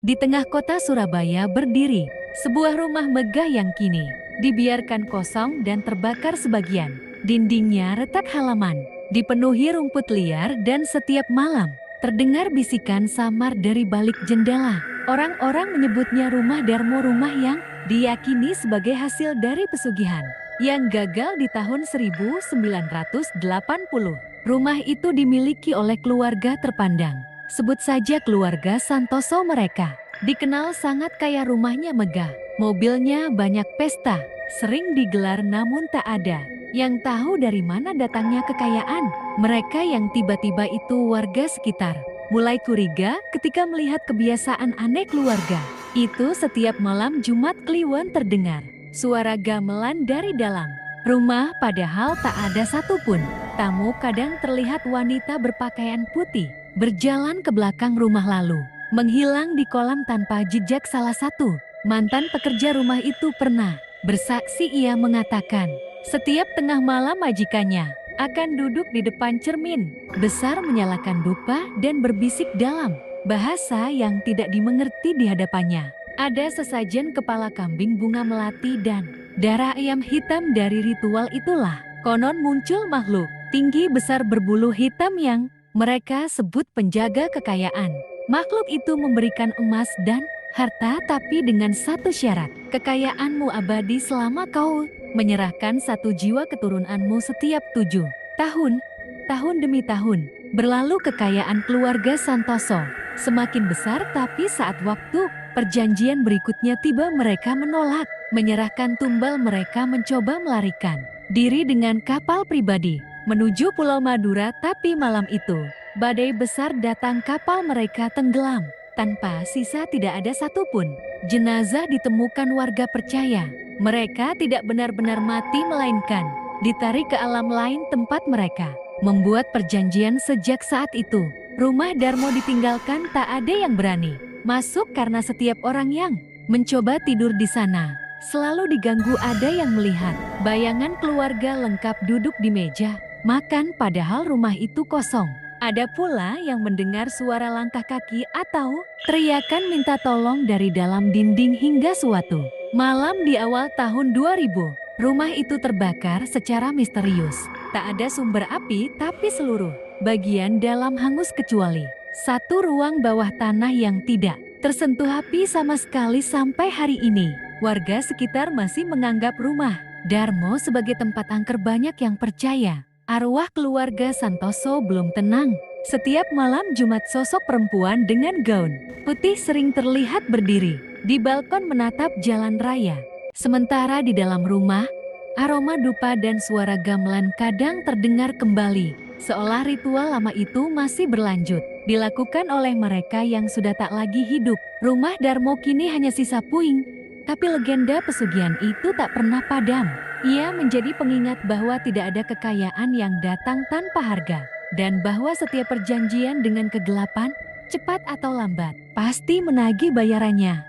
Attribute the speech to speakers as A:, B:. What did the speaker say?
A: Di tengah kota Surabaya berdiri sebuah rumah megah yang kini dibiarkan kosong dan terbakar sebagian. Dindingnya retak halaman, dipenuhi rumput liar dan setiap malam terdengar bisikan samar dari balik jendela. Orang-orang menyebutnya rumah Darmo, rumah yang diyakini sebagai hasil dari pesugihan yang gagal di tahun 1980. Rumah itu dimiliki oleh keluarga terpandang. Sebut saja keluarga Santoso. Mereka dikenal sangat kaya, rumahnya megah, mobilnya banyak, pesta sering digelar, namun tak ada yang tahu dari mana datangnya kekayaan. Mereka yang tiba-tiba itu warga sekitar mulai curiga ketika melihat kebiasaan aneh keluarga itu. Setiap malam Jumat Kliwon terdengar suara gamelan dari dalam rumah, padahal tak ada satupun tamu. Kadang terlihat wanita berpakaian putih berjalan ke belakang rumah lalu menghilang di kolam tanpa jejak. Salah satu mantan pekerja rumah itu pernah bersaksi. Ia mengatakan setiap tengah malam majikannya akan duduk di depan cermin besar, menyalakan dupa dan berbisik dalam bahasa yang tidak dimengerti. Di hadapannya ada sesajen kepala kambing, bunga melati dan darah ayam hitam. Dari ritual itulah konon muncul makhluk tinggi besar berbulu hitam yang mereka sebut penjaga kekayaan. Makhluk itu memberikan emas dan harta, tapi dengan satu syarat: kekayaanmu abadi selama kau menyerahkan satu jiwa keturunanmu setiap 7 tahun. Tahun demi tahun berlalu, kekayaan keluarga Santoso semakin besar, tapi saat waktu perjanjian berikutnya tiba, mereka menolak menyerahkan tumbal. Mereka mencoba melarikan diri dengan kapal pribadi menuju Pulau Madura, tapi malam itu badai besar datang, kapal mereka tenggelam tanpa sisa. Tidak ada satupun jenazah ditemukan. Warga percaya mereka tidak benar-benar mati, melainkan ditarik ke alam lain tempat mereka membuat perjanjian. Sejak saat itu rumah Darmo ditinggalkan, tak ada yang berani masuk karena setiap orang yang mencoba tidur di sana selalu diganggu. Ada yang melihat bayangan keluarga lengkap duduk di meja makan, padahal rumah itu kosong. Ada pula yang mendengar suara langkah kaki atau teriakan minta tolong dari dalam dinding. Hingga suatu malam di awal tahun 2000, rumah itu terbakar secara misterius. Tak ada sumber api, tapi seluruh bagian dalam hangus kecuali satu ruang bawah tanah yang tidak tersentuh api sama sekali. Sampai hari ini warga sekitar masih menganggap rumah Darmo sebagai tempat angker. Banyak yang percaya arwah keluarga Santoso belum tenang. Setiap malam Jumat, sosok perempuan dengan gaun putih sering terlihat berdiri di balkon menatap jalan raya. Sementara di dalam rumah, aroma dupa dan suara gamelan kadang terdengar kembali, seolah ritual lama itu masih berlanjut, dilakukan oleh mereka yang sudah tak lagi hidup. Rumah Darmo kini hanya sisa puing, tapi legenda pesugihan itu tak pernah padam. Ia menjadi pengingat bahwa tidak ada kekayaan yang datang tanpa harga, dan bahwa setiap perjanjian dengan kegelapan, cepat atau lambat, pasti menagih bayarannya.